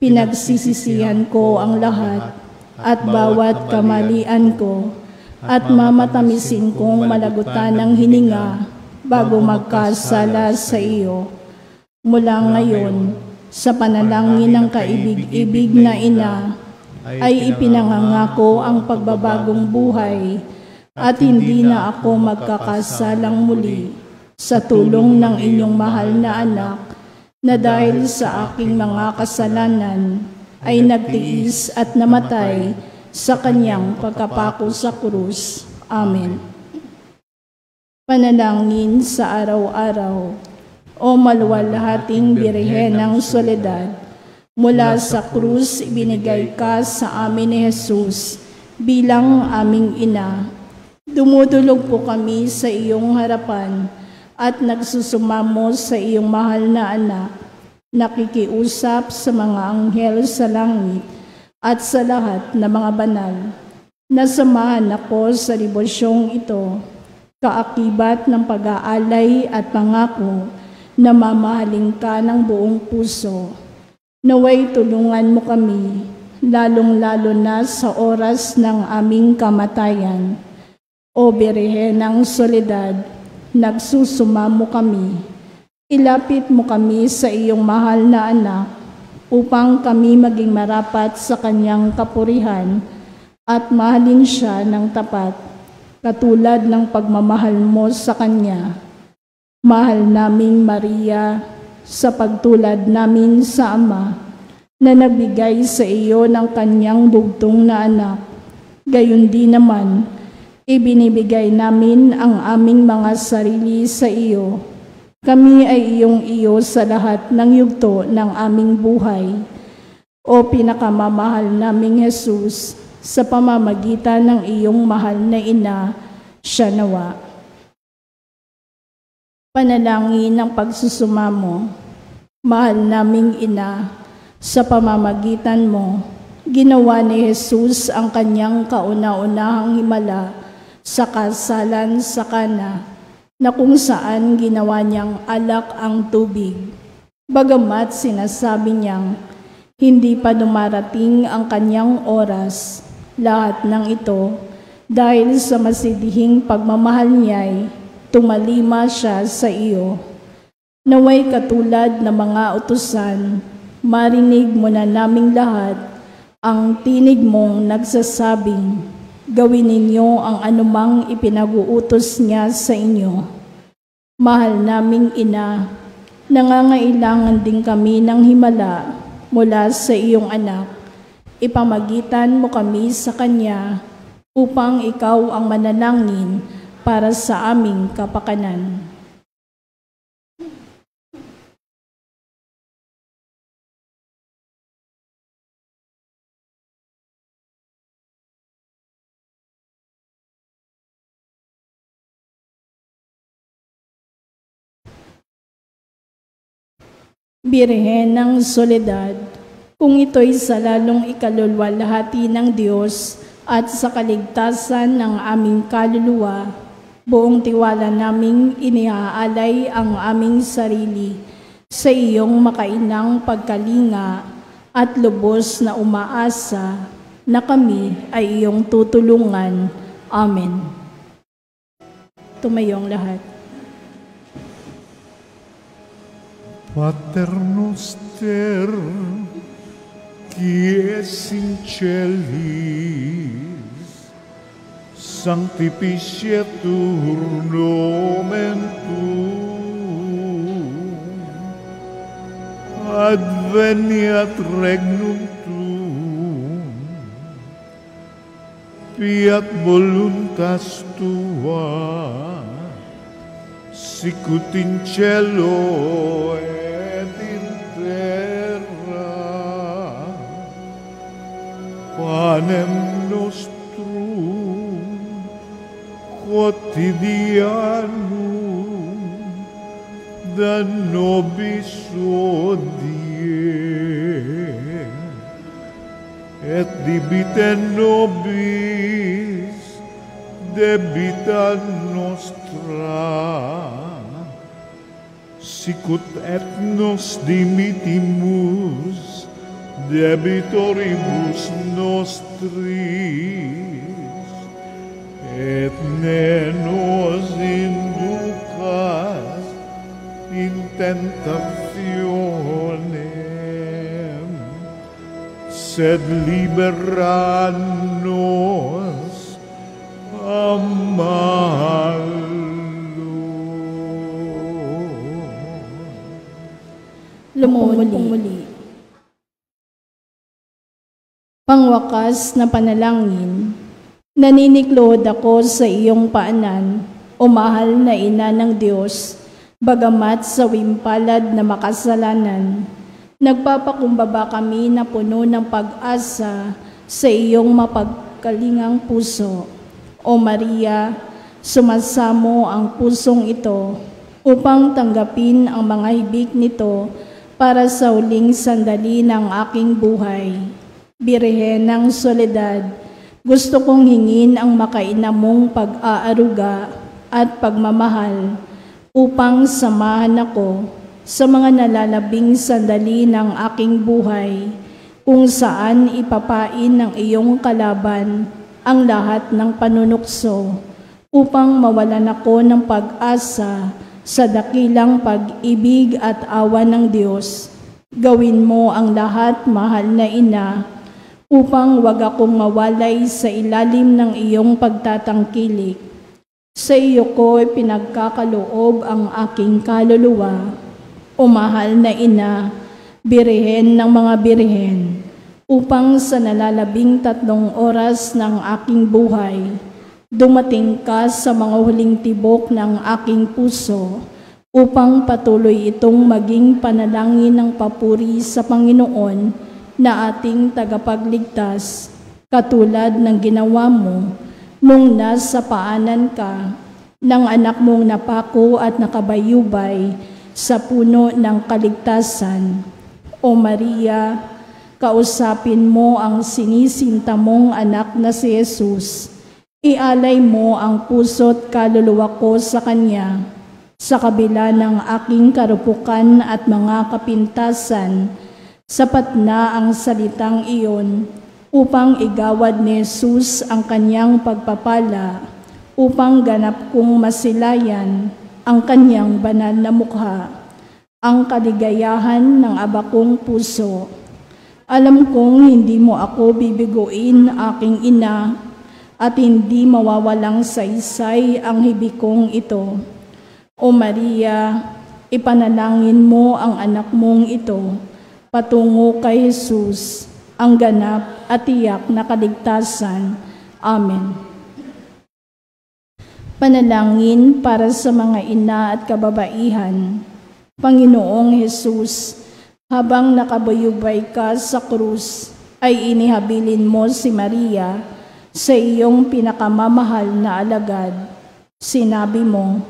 Pinagsisisihan ko ang lahat at bawat kamalian ko at mamatamisin kong malagutan ng hininga bago magkasala sa iyo. Mula ngayon, sa panalangin ng kaibig-ibig na ina, ay ipinangangako ang pagbabagong buhay at hindi na ako magkakasalang muli sa tulong ng inyong mahal na anak na dahil sa aking mga kasalanan ay nagtiis at namatay sa kanyang pagkapako sa krus. Amen. Panalangin sa araw-araw. O maluwalhating Birhen ng Soledad, mula sa krus ibinigay ka sa amin ni Jesus bilang aming ina. Dumudulog po kami sa iyong harapan at nagsusumamo sa iyong mahal na anak, nakikiusap sa mga anghel sa langit at sa lahat ng mga banal. Nasamahan ako sa debosyong ito, kaakibat ng pag-aalay at pangako na mamahalin ka ng buong puso. Naway tulungan mo kami, lalong-lalo na sa oras ng aming kamatayan. O Birhen ng Soledad, nagsusumamo kami. Ilapit mo kami sa iyong mahal na anak upang kami maging marapat sa kanyang kapurihan at mahalin siya ng tapat, katulad ng pagmamahal mo sa kanya. Mahal naming Maria, sa pagtulad namin sa Ama, na nagbigay sa iyo ng kanyang bugtong na anak. Gayon din naman, ibinibigay namin ang aming mga sarili sa iyo. Kami ay iyong-iyo sa lahat ng yugto ng aming buhay. O pinakamamahal naming Jesus, sa pamamagitan ng iyong mahal na ina, siya nawa. Panalangin ng pagsusumamo. Mahal naming ina, sa pamamagitan mo, ginawa ni Jesus ang kanyang kauna-unahang himala sa kasalan sa Kana, na kung saan ginawa niyang alak ang tubig. Bagamat sinasabi niyang hindi pa dumarating ang kanyang oras, lahat ng ito dahil sa masidhing pagmamahal niya'y tumalima siya sa iyo. Naway katulad ng mga utusan, marinig mo na naming lahat ang tinig mong nagsasabing, gawin ninyo ang anumang ipinag-uutos niya sa inyo. Mahal naming ina, nangangailangan din kami ng himala mula sa iyong anak. Ipamagitan mo kami sa kanya upang ikaw ang manalangin para sa aming kapakanan. Birhen ng Soledad, kung ito'y sa lalong ikaluluwalhati ng Diyos at sa kaligtasan ng aming kaluluwa, buong tiwala naming iniaalay ang aming sarili sa iyong makainang pagkalinga at lubos na umaasa na kami ay iyong tutulungan. Amen. Tumayong lahat. Pater noster, qui es in celis, sanctificetur nomen tuum, adveniat regnum tuum, fiat voluntas tua, sicut in cielo et in terra. Panem nostrum quotidianum da nobis hodie, et debite nobis debita nostra, sicut et nos dimitimus debitoribus nostris, et ne nos inducas in tentationem, sed libera nos a malo. Lumuli. Pangwakas na panalangin, naniniklod ako sa iyong paanan, o mahal na ina ng Diyos, Bagamat sa wimpalad na makasalanan, nagpapakumbaba kami na puno ng pag-asa sa iyong mapagkalingang puso. O Maria, sumasamo ang pusong ito upang tanggapin ang mga hibik nito para sa huling sandali ng aking buhay. Birhen ng Soledad, gusto kong hingin ang makaina mong pag-aaruga at pagmamahal upang samahan ako sa mga nalalabing sandali ng aking buhay kung saan ipapain ng iyong kalaban ang lahat ng panunukso upang mawalan ako ng pag-asa sa dakilang pag-ibig at awa ng Diyos. Gawin mo ang lahat, mahal na ina, upang wag akong mawalay sa ilalim ng iyong pagtatangkilik. Sa iyo ko pinagkakaloob ang aking kaluluwa. O mahal na ina, birhen ng mga birhen, upang sa nalalabing 3 oras ng aking buhay, dumating ka sa mga huling tibok ng aking puso, upang patuloy itong maging panalangin ng papuri sa Panginoon na ating tagapagligtas, katulad ng ginawa mo nung nasa paanan ka ng anak mong napako at nakabayubay sa puno ng kaligtasan. O Maria, kausapin mo ang sinisinta mong anak na si Jesus. Ialay mo ang puso't kaluluwa ko sa Kanya. Sa kabila ng aking karupukan at mga kapintasan, sapat na ang salitang iyon upang igawad ni Jesus ang Kanyang pagpapala, upang ganap kong masilayan ang Kanyang banal na mukha, ang kaligayahan ng abakong puso. Alam kong hindi mo ako bibiguin, aking ina, at hindi mawawalang saysay ang hibik kong ito. O Maria, ipanalangin mo ang anak mong ito patungo kay Jesus, ang ganap at tiyak na kaligtasan. Amen. Panalangin para sa mga ina at kababaihan. Panginoong Jesus, habang nakabayubay ka sa krus, ay inihabilin mo si Maria sa iyong pinakamamahal na alagad. Sinabi mo,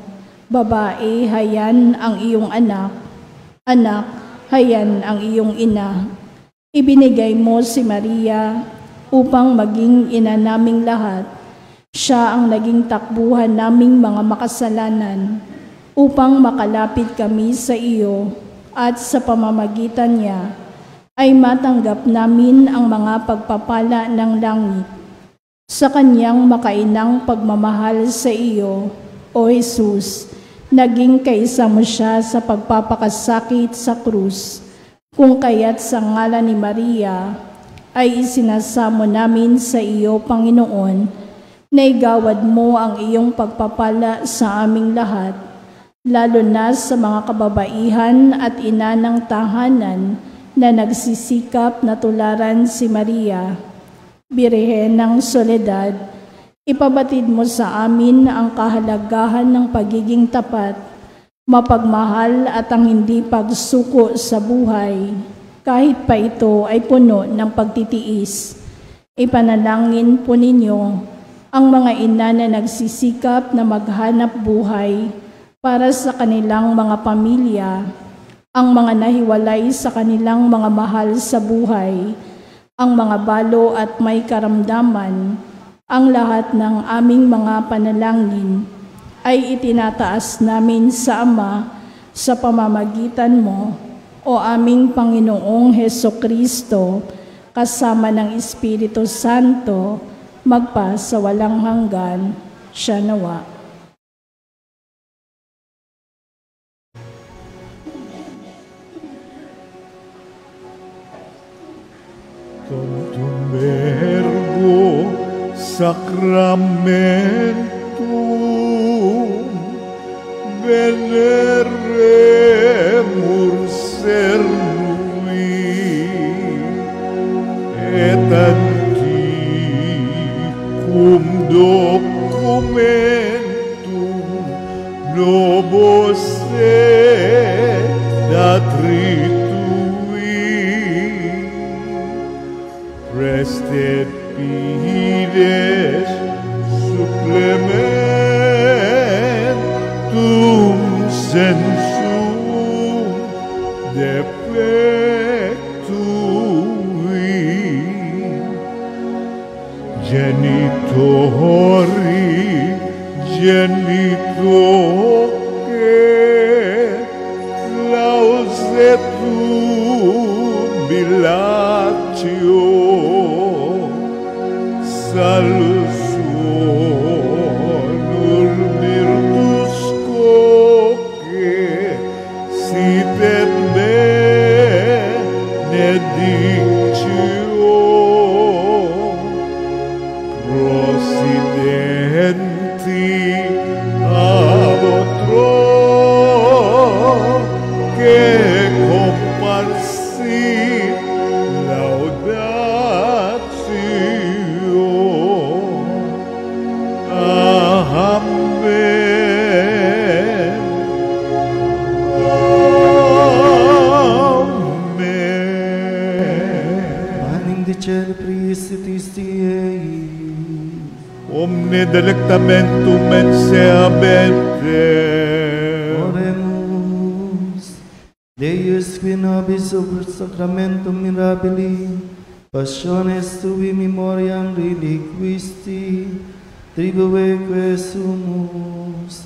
babae, hayan ang iyong anak, anak, hayan ang iyong ina. Ibinigay mo si Maria upang maging ina naming lahat. Siya ang naging takbuhan naming mga makasalanan upang makalapit kami sa iyo, at sa pamamagitan niya ay matanggap namin ang mga pagpapala ng langit. Sa Kanyang makainang pagmamahal sa iyo, O Jesus, naging kaisa mo siya sa pagpapakasakit sa krus, kung kaya't sa ngalan ni Maria ay isinasamo namin sa iyo, Panginoon, na igawad mo ang iyong pagpapala sa aming lahat, lalo na sa mga kababaihan at ina ng tahanan na nagsisikap na tularan si Maria. Birhen ng Soledad, ipabatid mo sa amin ang kahalagahan ng pagiging tapat, mapagmahal at ang hindi pagsuko sa buhay, kahit pa ito ay puno ng pagtitiis. Ipanalangin po ninyo ang mga ina na nagsisikap na maghanap buhay para sa kanilang mga pamilya, ang mga nahiwalay sa kanilang mga mahal sa buhay, ang mga balo at may karamdaman. Ang lahat ng aming mga panalangin ay itinataas namin sa Ama sa pamamagitan mo, o aming Panginoong Hesukristo, kasama ng Espiritu Santo, magpa sa walang hanggan. Siya nawa. Tantum Verbo Sacramentum veneremur cernui et antiquum documentum novos that retui, prestet pides supplementum sensum defectui, genitori genitoque lausetum bilatio salus honor virtus coque sitet benedictio prosidenti ab otro que comparsit laudatio. Amen. Amen. Panem de cielo prisitis Tiei, Omne delectamentum menseamente. oremus. Deus qui nobis super sacramentum mirabili, passiones tui memoriam reliquisti, tribueque sumus,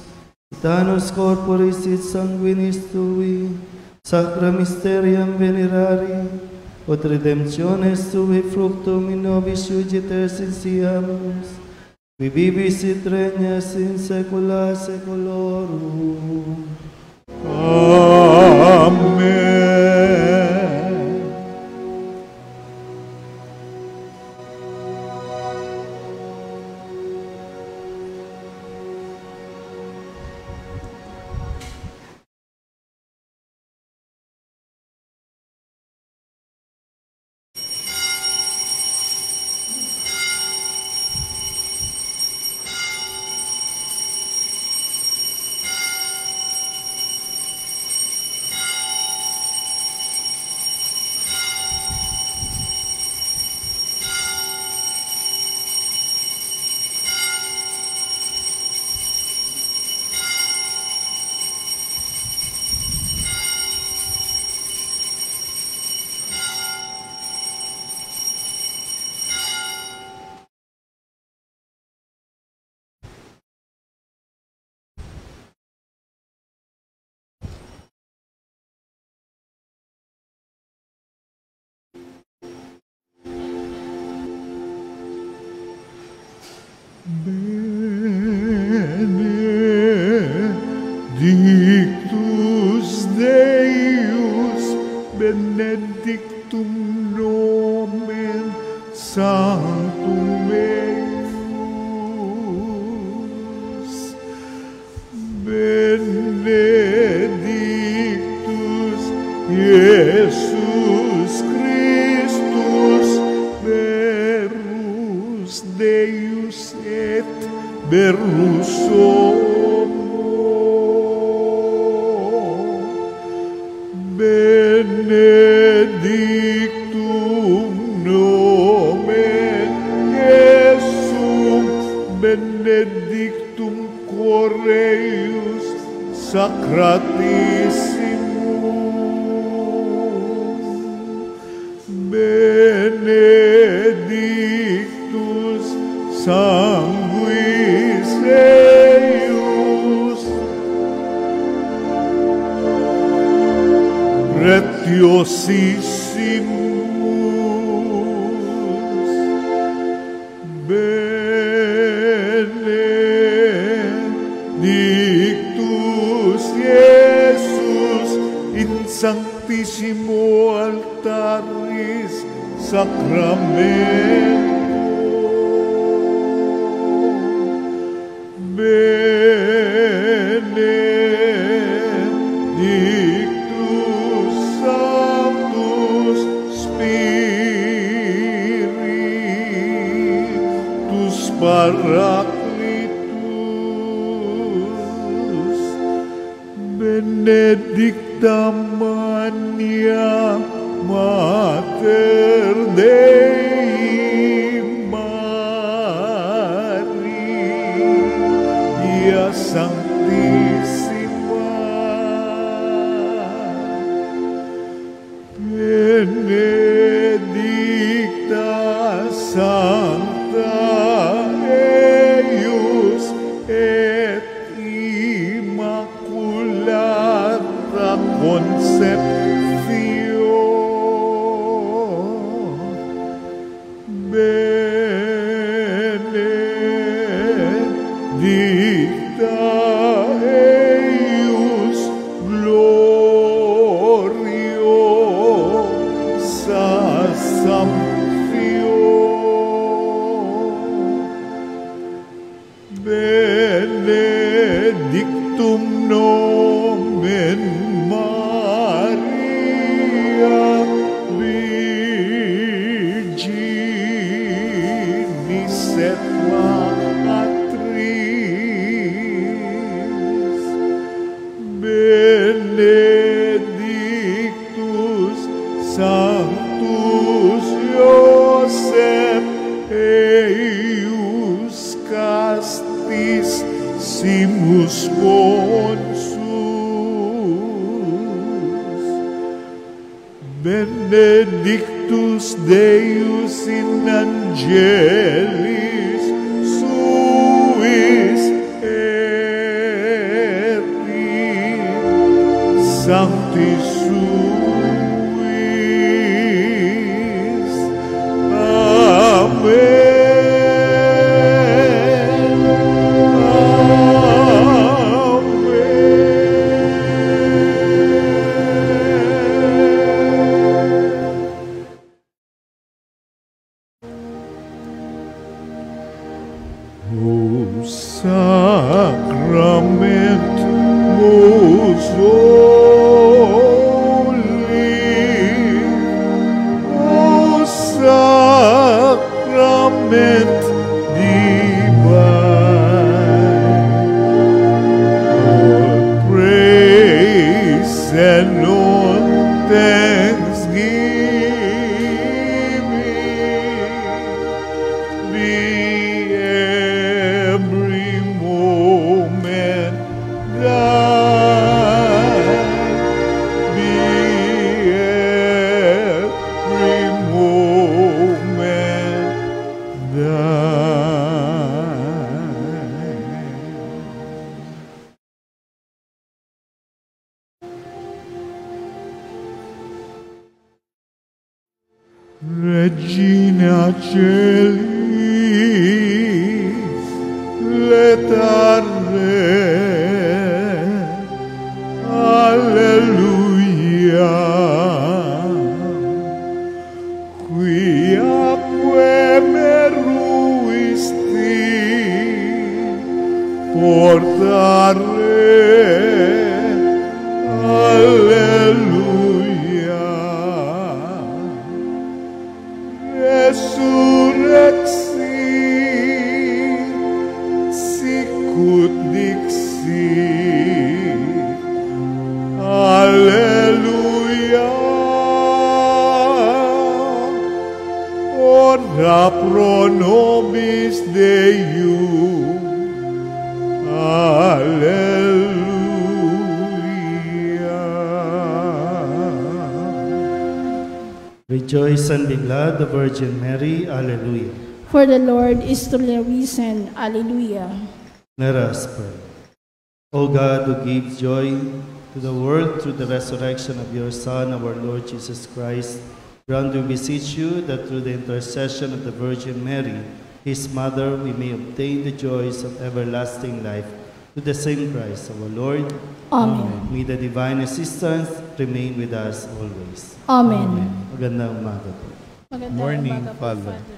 tanus corporis et sanguinis tui, sacra mysterium venerari, ut redemptiones tui fructum in nobis iugites insiamus, qui vivis et regnas in saecula saeculorum. Amen. Benedictus Deus, benedictum nomen sanctum eius, benedictus Iesus Christus, verus Deus et verus homo, benedictum nomen Iesum, benedictum Coreus Sacratissimum, benedictus sanguis eius, preciosissimus, benedictus Iesus in sanctissimo altaris sacramento, benedictus Sanctus Spiritus Paracletus, benedicta Mania Mater Dei Maria Sanctissima, benedicta Sancta eius et Immaculata Conceptio, benedicta eius gloriosa Sanctio, benedictum nomen Maria Virginis et Matris, benedictus Sanctus Iosef eius castis simus consus, benedictus Deus in angelis suis et in sanctis suis. Amen. O sacrament most holy, O sacrament divine, all praise and all thanksgiving be every moment thine, be every moment thine. Regina Caeli, letare, alleluia, quiaque meruisti portare, alleluia, resurrexi sicut dixit, alleluia, ora pro nobis Deum, alleluia. Rejoice and be glad, the Virgin Mary. Alleluia. For the Lord is truly risen. Alleluia. Let us pray. O God, who gives joy to the world through the resurrection of your Son, our Lord Jesus Christ, grant, we beseech you, that through the intercession of the Virgin Mary, his mother, we may obtain the joys of everlasting life. To the same Christ, our Lord. Amen. May the divine assistance remain with us always. Amen. Magandang umaga po. Magandang Morning, umaga po, Father. Father.